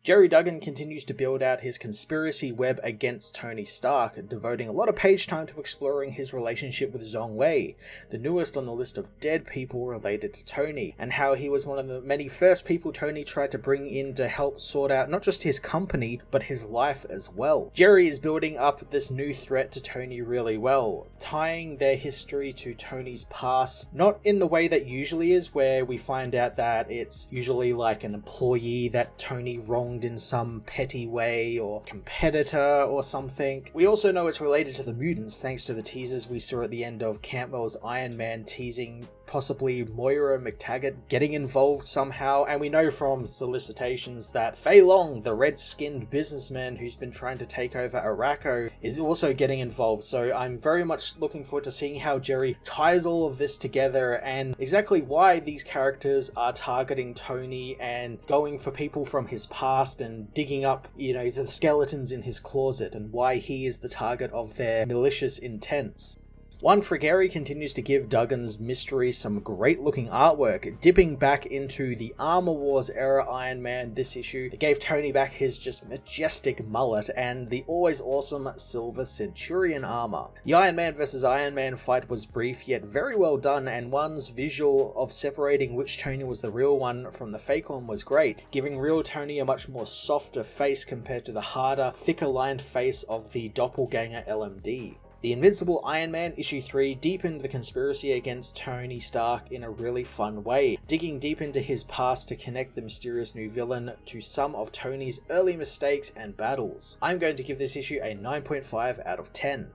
Jerry Duggan continues to build out his conspiracy web against Tony Stark, devoting a lot of page time to exploring his relationship with Zhong Wei, the newest on the list of dead people related to Tony, and how he was one of the many first people Tony tried to bring in to help sort out not just his company, but his life as well. Jerry is building up this new threat to Tony really well, tying their history to Tony's past, not in the way that usually is, where we find out that it's usually like an employee that Tony wronged in some petty way, or competitor or something. We also know it's related to the mutants thanks to the teasers we saw at the end of Cantwell's Iron Man, teasing possibly Moira McTaggart getting involved somehow, and we know from solicitations that Fei Long, the red-skinned businessman who's been trying to take over Arakko, is also getting involved. So I'm very much looking forward to seeing how Jerry ties all of this together and exactly why these characters are targeting Tony and going for people from his past and digging up, the skeletons in his closet, and why he is the target of their malicious intents. Juan Frigeri continues to give Duggan's mystery some great looking artwork, dipping back into the Armor Wars era Iron Man this issue that gave Tony back his just majestic mullet and the always awesome Silver Centurion armor. The Iron Man vs Iron Man fight was brief yet very well done, and Juan's visual of separating which Tony was the real one from the fake one was great, giving real Tony a much more softer face compared to the harder, thicker lined face of the doppelganger LMD. The Invincible Iron Man issue 3 deepened the conspiracy against Tony Stark in a really fun way, digging deep into his past to connect the mysterious new villain to some of Tony's early mistakes and battles. I'm going to give this issue a 9.5 out of 10.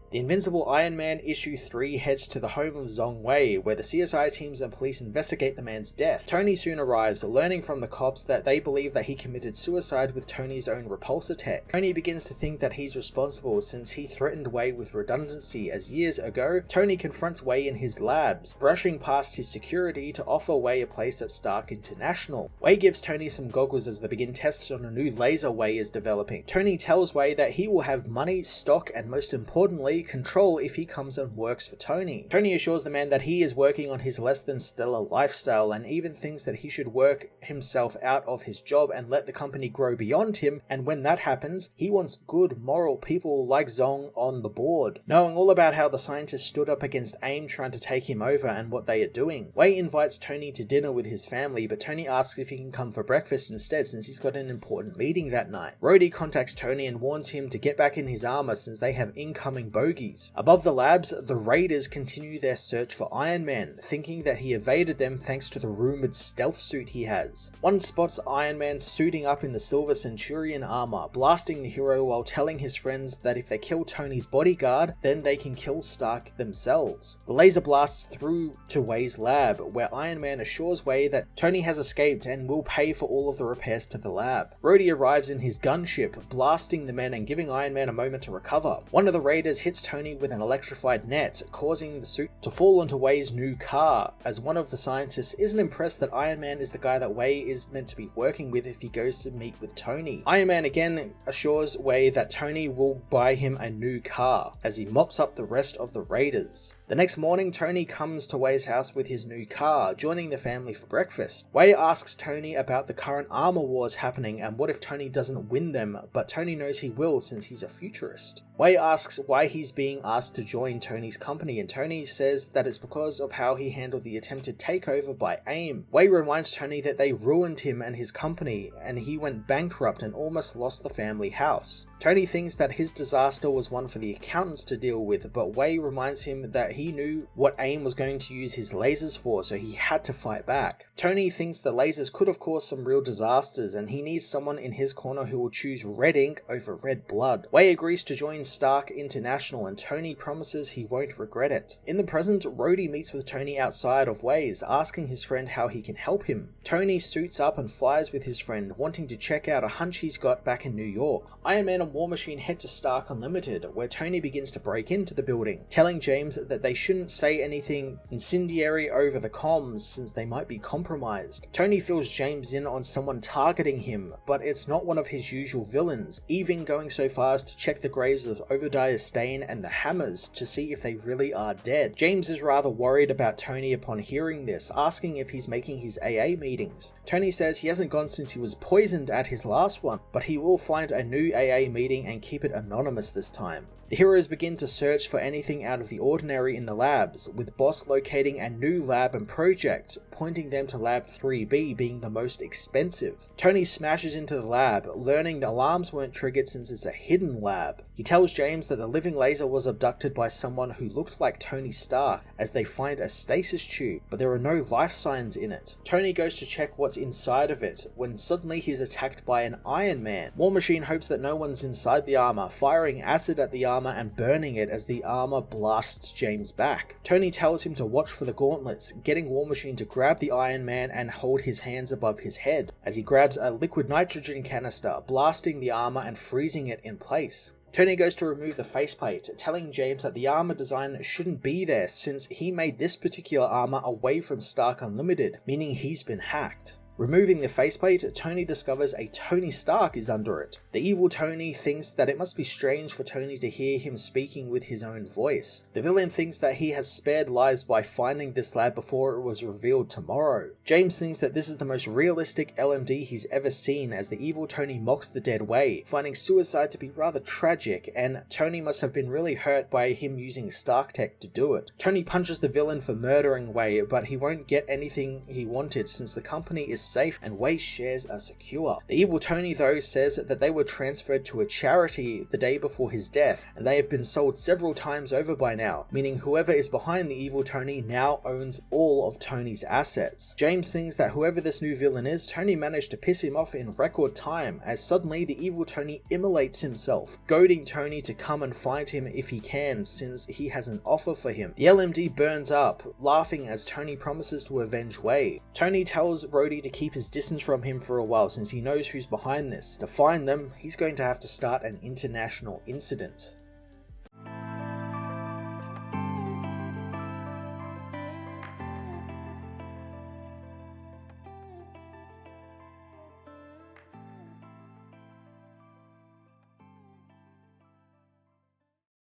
The Invincible Iron Man issue 3 heads to the home of Zhong Wei, where the CSI teams and police investigate the man's death. Tony soon arrives, learning from the cops that they believe that he committed suicide with Tony's own repulsor tech. Tony begins to think that he's responsible since he threatened Wei with redundancy, as years ago, Tony confronts Wei in his labs, brushing past his security to offer Wei a place at Stark International. Wei gives Tony some goggles as they begin tests on a new laser Wei is developing. Tony tells Wei that he will have money, stock, and most importantly, control if he comes and works for Tony. Tony assures the man that he is working on his less than stellar lifestyle, and even thinks that he should work himself out of his job and let the company grow beyond him, and when that happens, he wants good, moral people like Zong on the board. Knowing all about how the scientists stood up against AIM trying to take him over and what they are doing, Wei invites Tony to dinner with his family, but Tony asks if he can come for breakfast instead since he's got an important meeting that night. Rhodey contacts Tony and warns him to get back in his armor since they have incoming bogeys. Above the labs, the Raiders continue their search for Iron Man, thinking that he evaded them thanks to the rumored stealth suit he has. One spots Iron Man suiting up in the Silver Centurion armor, blasting the hero while telling his friends that if they kill Tony's bodyguard, then they can kill Stark themselves. The laser blasts through to Wei's lab, where Iron Man assures Wei that Tony has escaped and will pay for all of the repairs to the lab. Rhodey arrives in his gunship, blasting the men and giving Iron Man a moment to recover. One of the Raiders hits Tony with an electrified net, causing the suit to fall onto Wei's new car, as one of the scientists isn't impressed that Iron Man is the guy that Wei is meant to be working with if he goes to meet with Tony. Iron Man again assures Wei that Tony will buy him a new car, as he mops up the rest of the Raiders. The next morning, Tony comes to Wei's house with his new car, joining the family for breakfast. Wei asks Tony about the current armor wars happening and what if Tony doesn't win them, but Tony knows he will since he's a futurist. Wei asks why he's being asked to join Tony's company, and Tony says that it's because of how he handled the attempted takeover by AIM. Wei reminds Tony that they ruined him and his company, and he went bankrupt and almost lost the family house. Tony thinks that his disaster was one for the accountants to deal with, but Wei reminds him that he knew what AIM was going to use his lasers for, so he had to fight back. Tony thinks the lasers could have caused some real disasters, and he needs someone in his corner who will choose red ink over red blood. Wei agrees to join Stark International, and Tony promises he won't regret it. In the present, Rhodey meets with Tony outside of Wei's, asking his friend how he can help him. Tony suits up and flies with his friend, wanting to check out a hunch he's got back in New York. Iron Man and War Machine head to Stark Unlimited, where Tony begins to break into the building, telling James that they shouldn't say anything incendiary over the comms since they might be compromised. Tony fills James in on someone targeting him, but it's not one of his usual villains, even going so far as to check the graves of Obadiah Stane and the Hammers to see if they really are dead. James is rather worried about Tony upon hearing this, asking if he's making his AA meetings. Tony says he hasn't gone since he was poisoned at his last one, but he will find a new AA meeting and keep it anonymous this time. The heroes begin to search for anything out of the ordinary in the labs, with Boss locating a new lab and project, pointing them to Lab 3B being the most expensive. Tony smashes into the lab, learning the alarms weren't triggered since it's a hidden lab. He tells James that the living laser was abducted by someone who looked like Tonystark, as they find a stasis tube, but there are no life signs in it. Tony goes to check what's inside of it, when suddenly he's attacked by an Iron Man. War Machine hopes that no one's inside the armor, firing acid at the armor and burning it as the armor blasts James back. Tony tells him to watch for the gauntlets, getting War Machine to grab the Iron Man and hold his hands above his head, as he grabs a liquid nitrogen canister, blasting the armor and freezing it in place. Tony goes to remove the faceplate, telling James that the armor design shouldn't be there since he made this particular armor away from Stark Unlimited, meaning he's been hacked. Removing the faceplate, Tony discovers a Tonystark is under it. The evil Tony thinks that it must be strange for Tony to hear him speaking with his own voice. The villain thinks that he has spared lives by finding this lab before it was revealed tomorrow. James thinks that this is the most realistic LMD he's ever seen, as the evil Tony mocks the dead way, finding suicide to be rather tragic, and Tony must have been really hurt by him using Stark Tech to do it. Tony punches the villain for murdering Way, but he won't get anything he wanted since the company is safe and Way's shares are secure. The evil Tony though says that they were transferred to a charity the day before his death, and they have been sold several times over by now, meaning whoever is behind the evil Tony now owns all of Tony's assets. James thinks that whoever this new villain is, Tony managed to piss him off in record time, as suddenly the evil Tony immolates himself, goading Tony to come and find him if he can, since he has an offer for him. The LMD burns up, laughing as Tony promises to avenge Way. Tony tells Rhodey to keep his distance from him for a while since he knows who's behind this. To find them, he's going to have to start an international incident.